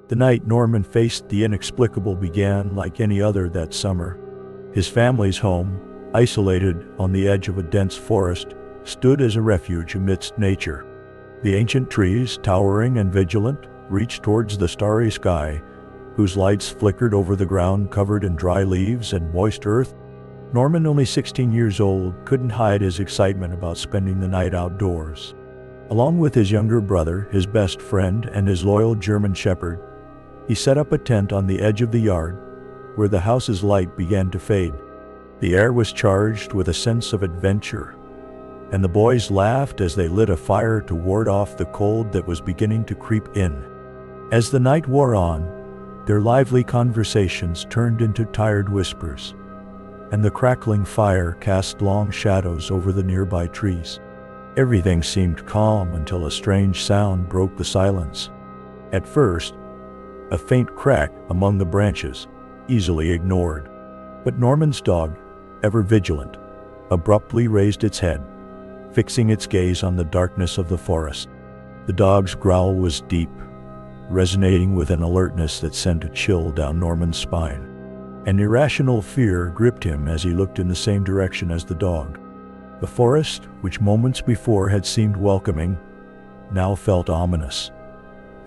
The night Norman faced the inexplicable began like any other that summer. His family's home, isolated on the edge of a dense forest, stood as a refuge amidst nature. The ancient trees, towering and vigilant, reached towards the starry sky, whose lights flickered over the ground covered in dry leaves and moist earth. Norman, only 16 years old, couldn't hide his excitement about spending the night outdoors. Along with his younger brother, his best friend, and his loyal German shepherd, he set up a tent on the edge of the yard, where the house's light began to fade. The air was charged with a sense of adventure, and the boys laughed as they lit a fire to ward off the cold that was beginning to creep in. As the night wore on, their lively conversations turned into tired whispers, and the crackling fire cast long shadows over the nearby trees. Everything seemed calm until a strange sound broke the silence. At first, a faint crack among the branches, easily ignored. But Norman's dog, ever vigilant, abruptly raised its head, fixing its gaze on the darkness of the forest. The dog's growl was deep, resonating with an alertness that sent a chill down Norman's spine. An irrational fear gripped him as he looked in the same direction as the dog. The forest, which moments before had seemed welcoming, now felt ominous,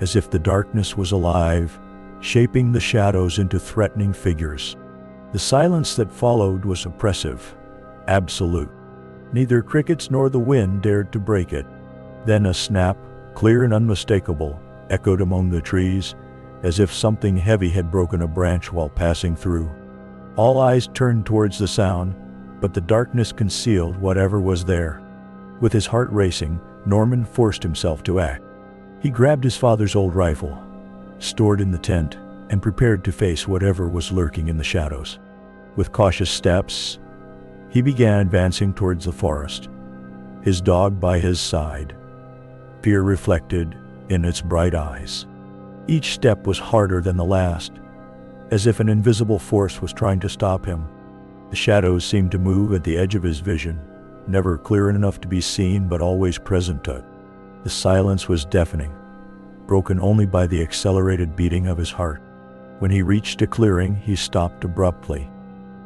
as if the darkness was alive, shaping the shadows into threatening figures. The silence that followed was oppressive, absolute. Neither crickets nor the wind dared to break it. Then a snap, clear and unmistakable, echoed among the trees, as if something heavy had broken a branch while passing through. All eyes turned towards the sound, but the darkness concealed whatever was there. With his heart racing, Norman forced himself to act. He grabbed his father's old rifle, stored in the tent, and prepared to face whatever was lurking in the shadows. With cautious steps, he began advancing towards the forest, his dog by his side, fear reflected in its bright eyes. Each step was harder than the last, as if an invisible force was trying to stop him. The shadows seemed to move at the edge of his vision, never clear enough to be seen but always present. The silence was deafening, broken only by the accelerated beating of his heart. When he reached a clearing, he stopped abruptly.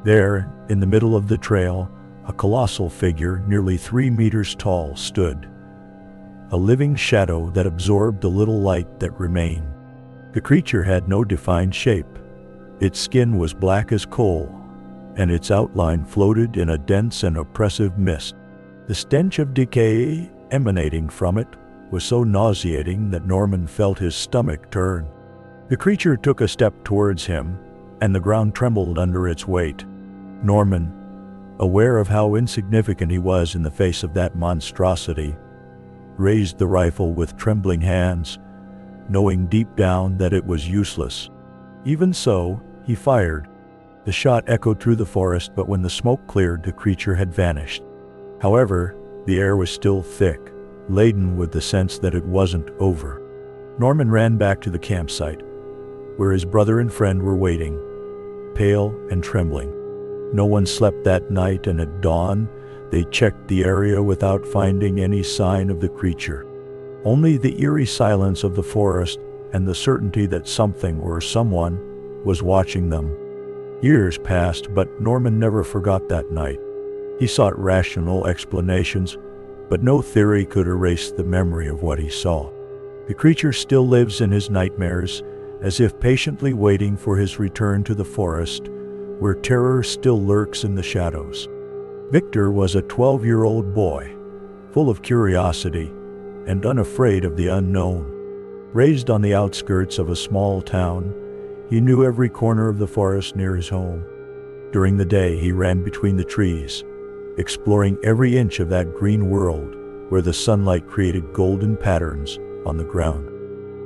There, in the middle of the trail, a colossal figure, nearly 3 meters tall, stood, a living shadow that absorbed the little light that remained. The creature had no defined shape. Its skin was black as coal, and its outline floated in a dense and oppressive mist. The stench of decay emanating from it was so nauseating that Norman felt his stomach turn. The creature took a step towards him, and the ground trembled under its weight. Norman, aware of how insignificant he was in the face of that monstrosity, raised the rifle with trembling hands, knowing deep down that it was useless. Even so, he fired. The shot echoed through the forest, but when the smoke cleared, the creature had vanished. However, the air was still thick, laden with the sense that it wasn't over. Norman ran back to the campsite, where his brother and friend were waiting, pale and trembling. No one slept that night, and at dawn, they checked the area without finding any sign of the creature. Only the eerie silence of the forest and the certainty that something or someone was watching them. Years passed, but Norman never forgot that night. He sought rational explanations, but no theory could erase the memory of what he saw. The creature still lives in his nightmares, as if patiently waiting for his return to the forest, where terror still lurks in the shadows. Victor was a 12-year-old boy, full of curiosity and unafraid of the unknown. Raised on the outskirts of a small town, he knew every corner of the forest near his home. During the day, he ran between the trees, exploring every inch of that green world where the sunlight created golden patterns on the ground.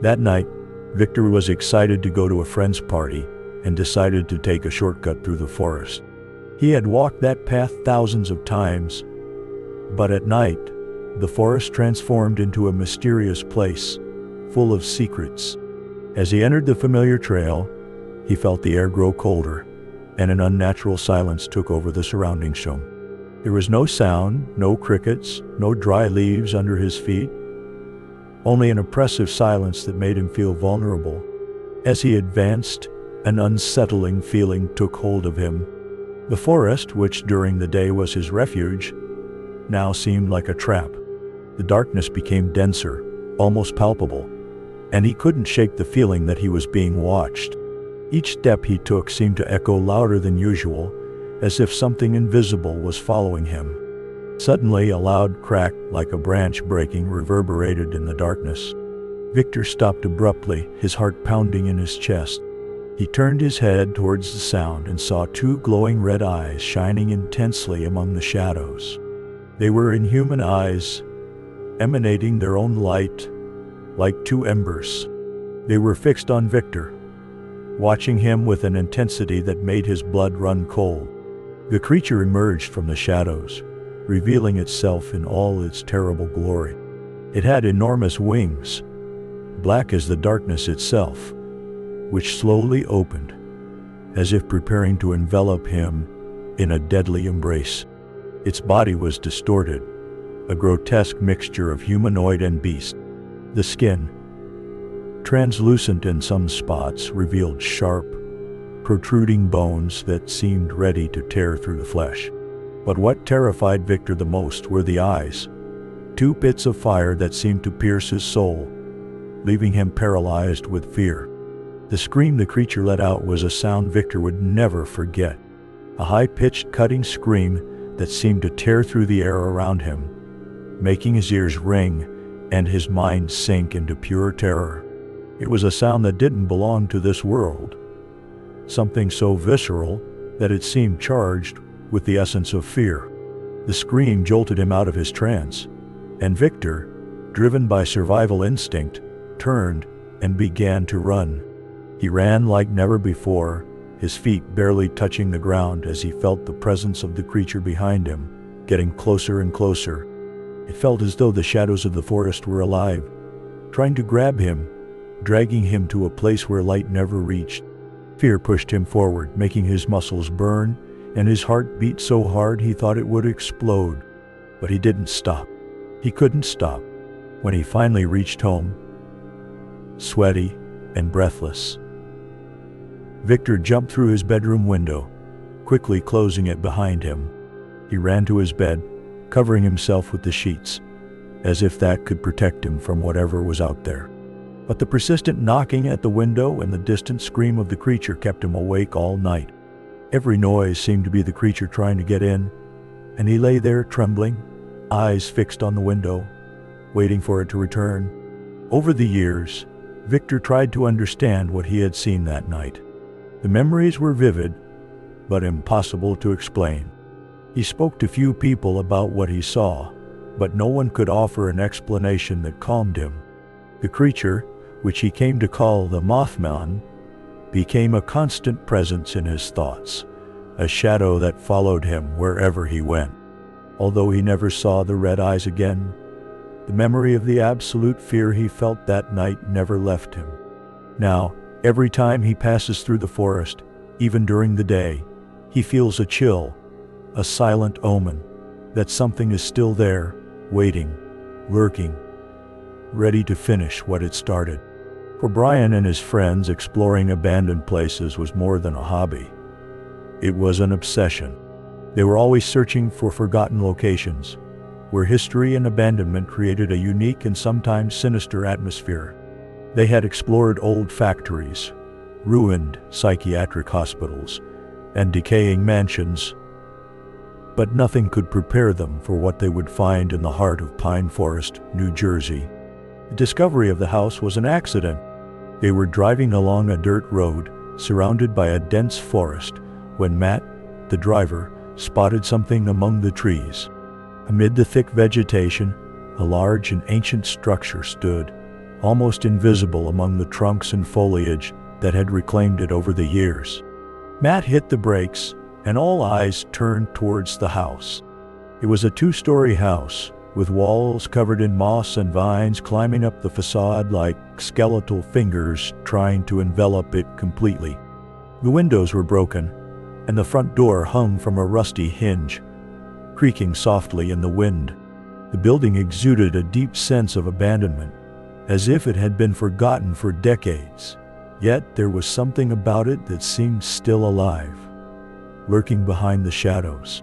That night, Victor was excited to go to a friend's party and decided to take a shortcut through the forest. He had walked that path thousands of times, but at night, the forest transformed into a mysterious place, full of secrets. As he entered the familiar trail, he felt the air grow colder, and an unnatural silence took over the surrounding zone. There was no sound, no crickets, no dry leaves under his feet, only an oppressive silence that made him feel vulnerable. As he advanced, an unsettling feeling took hold of him. The forest, which during the day was his refuge, now seemed like a trap. The darkness became denser, almost palpable, and he couldn't shake the feeling that he was being watched. Each step he took seemed to echo louder than usual, as if something invisible was following him. Suddenly, a loud crack, like a branch breaking, reverberated in the darkness. Victor stopped abruptly, his heart pounding in his chest. He turned his head towards the sound and saw two glowing red eyes shining intensely among the shadows. They were inhuman eyes, emanating their own light, like two embers. They were fixed on Victor, watching him with an intensity that made his blood run cold. The creature emerged from the shadows, revealing itself in all its terrible glory. It had enormous wings, black as the darkness itself, which slowly opened, as if preparing to envelop him in a deadly embrace. Its body was distorted, a grotesque mixture of humanoid and beast. The skin, translucent in some spots, revealed sharp, protruding bones that seemed ready to tear through the flesh. But what terrified Victor the most were the eyes, two pits of fire that seemed to pierce his soul, leaving him paralyzed with fear. The scream the creature let out was a sound Victor would never forget, a high-pitched, cutting scream that seemed to tear through the air around him, making his ears ring and his mind sink into pure terror. It was a sound that didn't belong to this world, something so visceral that it seemed charged with the essence of fear. The scream jolted him out of his trance, and Victor, driven by survival instinct, turned and began to run. He ran like never before, his feet barely touching the ground as he felt the presence of the creature behind him, getting closer and closer. It felt as though the shadows of the forest were alive, trying to grab him, dragging him to a place where light never reached. Fear pushed him forward, making his muscles burn, and his heart beat so hard he thought it would explode. But he didn't stop. He couldn't stop. When he finally reached home, sweaty and breathless, Victor jumped through his bedroom window, quickly closing it behind him. He ran to his bed, covering himself with the sheets, as if that could protect him from whatever was out there. But the persistent knocking at the window and the distant scream of the creature kept him awake all night. Every noise seemed to be the creature trying to get in, and he lay there trembling, eyes fixed on the window, waiting for it to return. Over the years, Victor tried to understand what he had seen that night. The memories were vivid, but impossible to explain. He spoke to few people about what he saw, but no one could offer an explanation that calmed him. The creature, which he came to call the Mothman, became a constant presence in his thoughts, a shadow that followed him wherever he went. Although he never saw the red eyes again, the memory of the absolute fear he felt that night never left him. Now, every time he passes through the forest, even during the day, he feels a chill, a silent omen that something is still there, waiting, lurking, ready to finish what it started. For Brian and his friends, exploring abandoned places was more than a hobby. It was an obsession. They were always searching for forgotten locations, where history and abandonment created a unique and sometimes sinister atmosphere. They had explored old factories, ruined psychiatric hospitals, and decaying mansions, but nothing could prepare them for what they would find in the heart of Pine Forest, New Jersey. The discovery of the house was an accident. They were driving along a dirt road, surrounded by a dense forest, when Matt, the driver, spotted something among the trees. Amid the thick vegetation, a large and ancient structure stood, almost invisible among the trunks and foliage that had reclaimed it over the years. Matt hit the brakes, and all eyes turned towards the house. It was a two-story house, with walls covered in moss and vines climbing up the facade like skeletal fingers trying to envelop it completely. The windows were broken, and the front door hung from a rusty hinge, creaking softly in the wind. The building exuded a deep sense of abandonment, as if it had been forgotten for decades. Yet there was something about it that seemed still alive, lurking behind the shadows.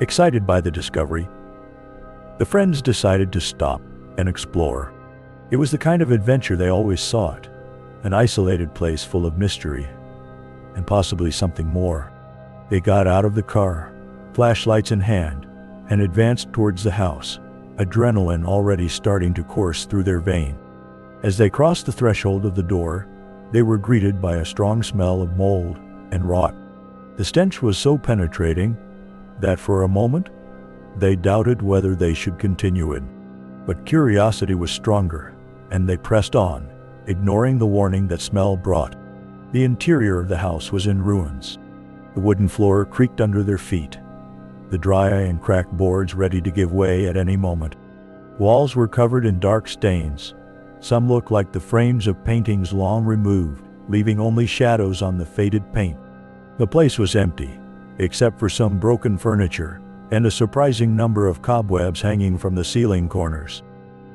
Excited by the discovery, the friends decided to stop and explore. It was the kind of adventure they always sought, an isolated place full of mystery, and possibly something more. They got out of the car, flashlights in hand, and advanced towards the house, adrenaline already starting to course through their veins. As they crossed the threshold of the door, they were greeted by a strong smell of mold and rot. The stench was so penetrating that for a moment, they doubted whether they should continue it. But curiosity was stronger, and they pressed on, ignoring the warning that smell brought. The interior of the house was in ruins. The wooden floor creaked under their feet, the dry and cracked boards ready to give way at any moment. Walls were covered in dark stains. Some looked like the frames of paintings long removed, leaving only shadows on the faded paint. The place was empty, except for some broken furniture and a surprising number of cobwebs hanging from the ceiling corners.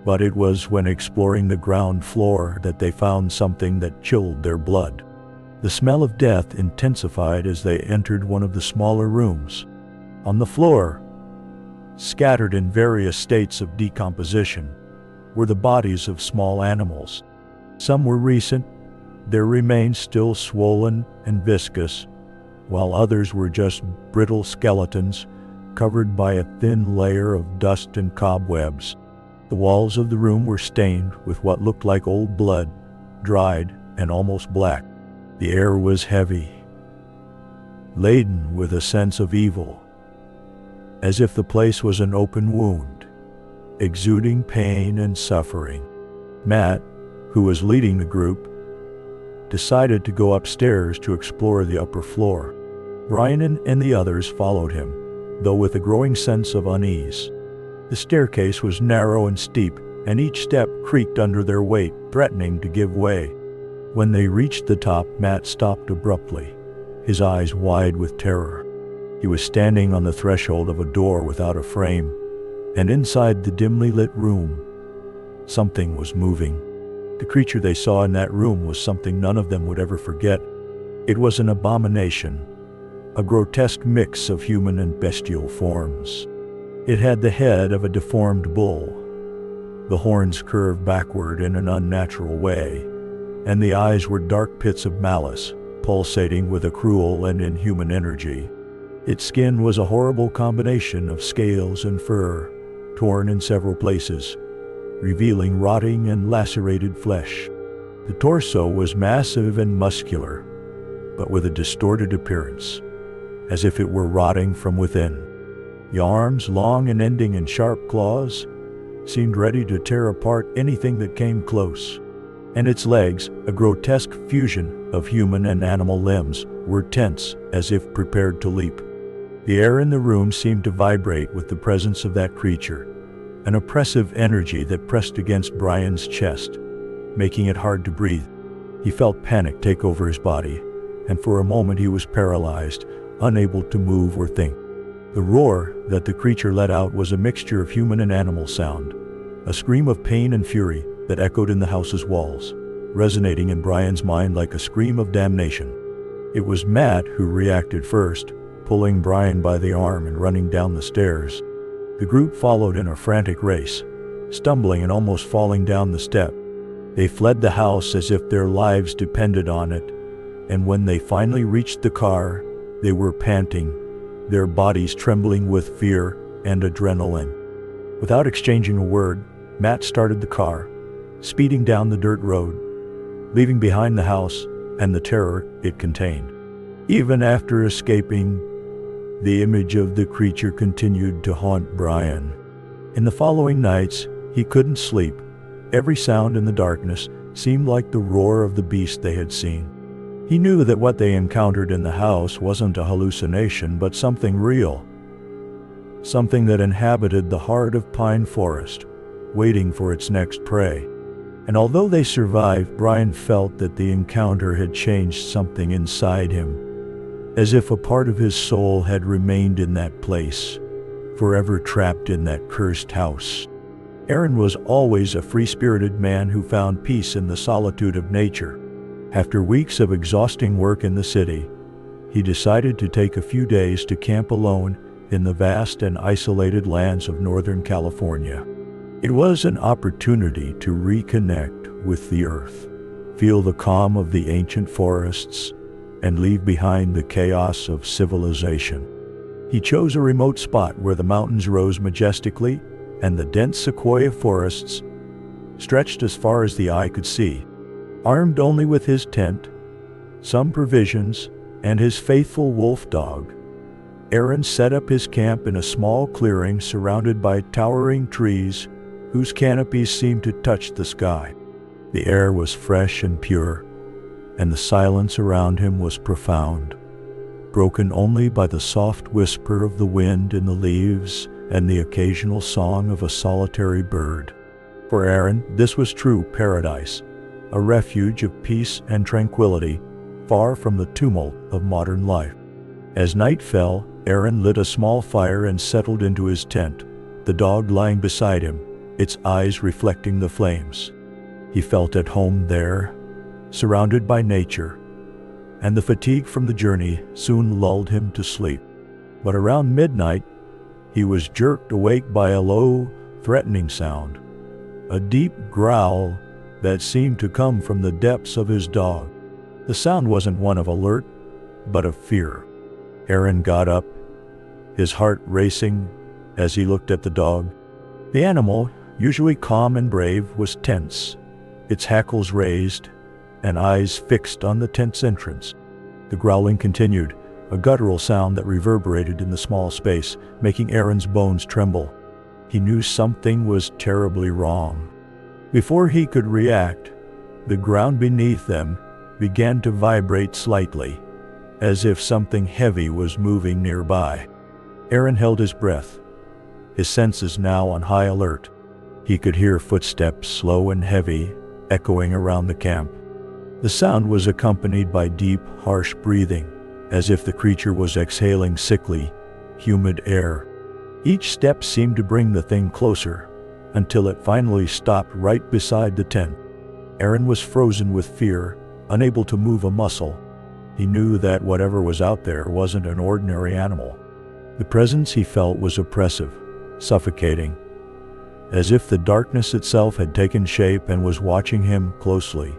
But it was when exploring the ground floor that they found something that chilled their blood. The smell of death intensified as they entered one of the smaller rooms. On the floor, scattered in various states of decomposition, were the bodies of small animals. Some were recent, their remains still swollen and viscous, while others were just brittle skeletons covered by a thin layer of dust and cobwebs. The walls of the room were stained with what looked like old blood, dried and almost black. The air was heavy, laden with a sense of evil, as if the place was an open wound, exuding pain and suffering. Matt, who was leading the group, decided to go upstairs to explore the upper floor. Brian and the others followed him, though with a growing sense of unease. The staircase was narrow and steep, and each step creaked under their weight, threatening to give way. When they reached the top, Matt stopped abruptly, his eyes wide with terror. He was standing on the threshold of a door without a frame, and inside the dimly lit room, something was moving. The creature they saw in that room was something none of them would ever forget. It was an abomination, a grotesque mix of human and bestial forms. It had the head of a deformed bull, the horns curved backward in an unnatural way, and the eyes were dark pits of malice, pulsating with a cruel and inhuman energy. Its skin was a horrible combination of scales and fur, torn in several places, revealing rotting and lacerated flesh. The torso was massive and muscular, but with a distorted appearance, as if it were rotting from within. The arms, long and ending in sharp claws, seemed ready to tear apart anything that came close. And its legs, a grotesque fusion of human and animal limbs, were tense, as if prepared to leap. The air in the room seemed to vibrate with the presence of that creature, an oppressive energy that pressed against Brian's chest, making it hard to breathe. He felt panic take over his body, and for a moment he was paralyzed, unable to move or think. The roar that the creature let out was a mixture of human and animal sound, a scream of pain and fury that echoed in the house's walls, resonating in Brian's mind like a scream of damnation. It was Matt who reacted first, pulling Brian by the arm and running down the stairs. The group followed in a frantic race, stumbling and almost falling down the step. They fled the house as if their lives depended on it, and when they finally reached the car, they were panting, their bodies trembling with fear and adrenaline. Without exchanging a word, Matt started the car, speeding down the dirt road, leaving behind the house and the terror it contained. Even after escaping, the image of the creature continued to haunt Brian. In the following nights, he couldn't sleep. Every sound in the darkness seemed like the roar of the beast they had seen. He knew that what they encountered in the house wasn't a hallucination, but something real. Something that inhabited the heart of Pine Forest, waiting for its next prey. And although they survived, Brian felt that the encounter had changed something inside him, as if a part of his soul had remained in that place, forever trapped in that cursed house. Aaron was always a free-spirited man who found peace in the solitude of nature. After weeks of exhausting work in the city, he decided to take a few days to camp alone in the vast and isolated lands of Northern California. It was an opportunity to reconnect with the earth, feel the calm of the ancient forests, and leave behind the chaos of civilization. He chose a remote spot where the mountains rose majestically and the dense sequoia forests stretched as far as the eye could see. Armed only with his tent, some provisions, and his faithful wolf dog, Aaron set up his camp in a small clearing surrounded by towering trees whose canopies seemed to touch the sky. The air was fresh and pure, and the silence around him was profound, broken only by the soft whisper of the wind in the leaves and the occasional song of a solitary bird. For Aaron, this was true paradise, a refuge of peace and tranquility, far from the tumult of modern life. As night fell, Aaron lit a small fire and settled into his tent, the dog lying beside him, its eyes reflecting the flames. He felt at home there, surrounded by nature, and the fatigue from the journey soon lulled him to sleep. But around midnight, he was jerked awake by a low, threatening sound, a deep growl that seemed to come from the depths of his dog. The sound wasn't one of alert, but of fear. Aaron got up, his heart racing as he looked at the dog. The animal, usually calm and brave, was tense, its hackles raised and eyes fixed on the tent's entrance. The growling continued, a guttural sound that reverberated in the small space, making Aaron's bones tremble. He knew something was terribly wrong. Before he could react, the ground beneath them began to vibrate slightly, as if something heavy was moving nearby. Aaron held his breath, his senses now on high alert. He could hear footsteps, slow and heavy, echoing around the camp. The sound was accompanied by deep, harsh breathing, as if the creature was exhaling sickly, humid air. Each step seemed to bring the thing closer, until it finally stopped right beside the tent. Aaron was frozen with fear, unable to move a muscle. He knew that whatever was out there wasn't an ordinary animal. The presence he felt was oppressive, suffocating, as if the darkness itself had taken shape and was watching him closely,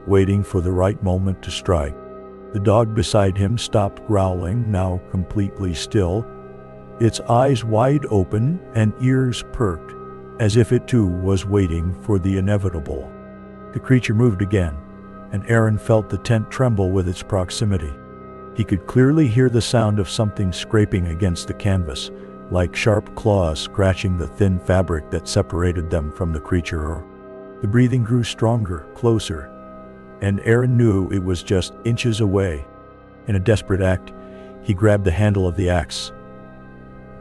waiting for the right moment to strike. The dog beside him stopped growling, now completely still, its eyes wide open and ears perked, as if it too was waiting for the inevitable. The creature moved again, and Aaron felt the tent tremble with its proximity. He could clearly hear the sound of something scraping against the canvas, like sharp claws scratching the thin fabric that separated them from the creature. The breathing grew stronger, closer, and Aaron knew it was just inches away. In a desperate act, he grabbed the handle of the axe,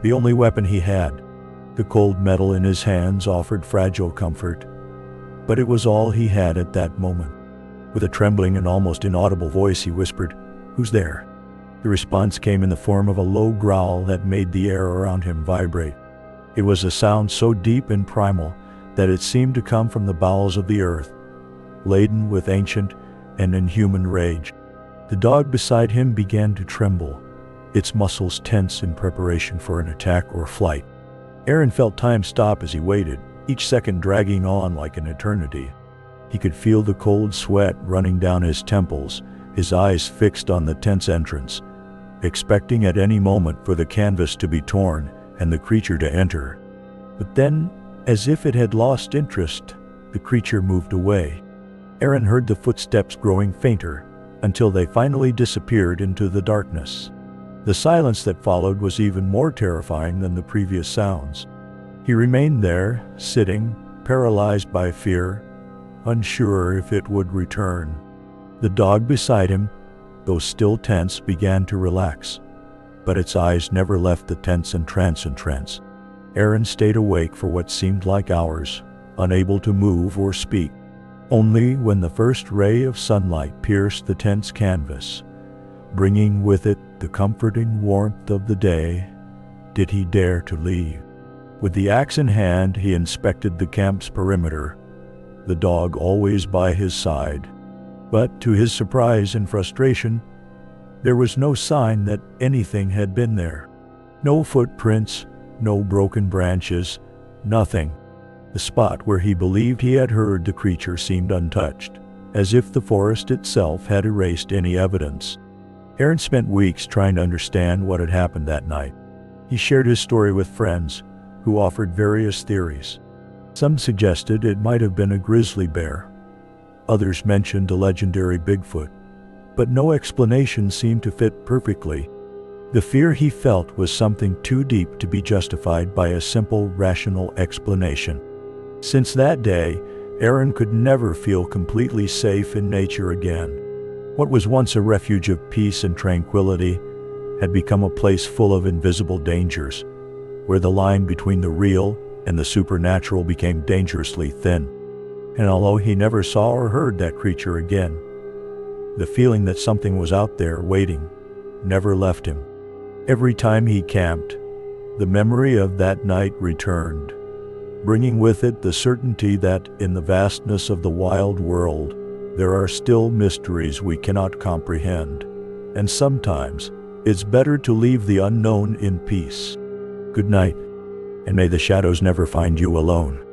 the only weapon he had. The cold metal in his hands offered fragile comfort, but it was all he had at that moment. With a trembling and almost inaudible voice, he whispered, "Who's there?" The response came in the form of a low growl that made the air around him vibrate. It was a sound so deep and primal that it seemed to come from the bowels of the earth, laden with ancient and inhuman rage. The dog beside him began to tremble, its muscles tense in preparation for an attack or flight. Aaron felt time stop as he waited, each second dragging on like an eternity. He could feel the cold sweat running down his temples, his eyes fixed on the tent's entrance, expecting at any moment for the canvas to be torn and the creature to enter. But then, as if it had lost interest, the creature moved away. Aaron heard the footsteps growing fainter until they finally disappeared into the darkness. The silence that followed was even more terrifying than the previous sounds. He remained there, sitting, paralyzed by fear, unsure if it would return. The dog beside him, though still tense, began to relax, but its eyes never left the tense trance. Aaron stayed awake for what seemed like hours, unable to move or speak. Only when the first ray of sunlight pierced the tent's canvas, bringing with it the comforting warmth of the day, did he dare to leave. With the axe in hand, he inspected the camp's perimeter, the dog always by his side. But to his surprise and frustration, there was no sign that anything had been there. No footprints, no broken branches, nothing. The spot where he believed he had heard the creature seemed untouched, as if the forest itself had erased any evidence. Aaron spent weeks trying to understand what had happened that night. He shared his story with friends, who offered various theories. Some suggested it might have been a grizzly bear. Others mentioned a legendary Bigfoot. But no explanation seemed to fit perfectly. The fear he felt was something too deep to be justified by a simple, rational explanation. Since that day, Aaron could never feel completely safe in nature again. What was once a refuge of peace and tranquility had become a place full of invisible dangers, where the line between the real and the supernatural became dangerously thin. And although he never saw or heard that creature again, the feeling that something was out there waiting never left him. Every time he camped, the memory of that night returned, bringing with it the certainty that in the vastness of the wild world, there are still mysteries we cannot comprehend, and sometimes it's better to leave the unknown in peace. Good night, and may the shadows never find you alone.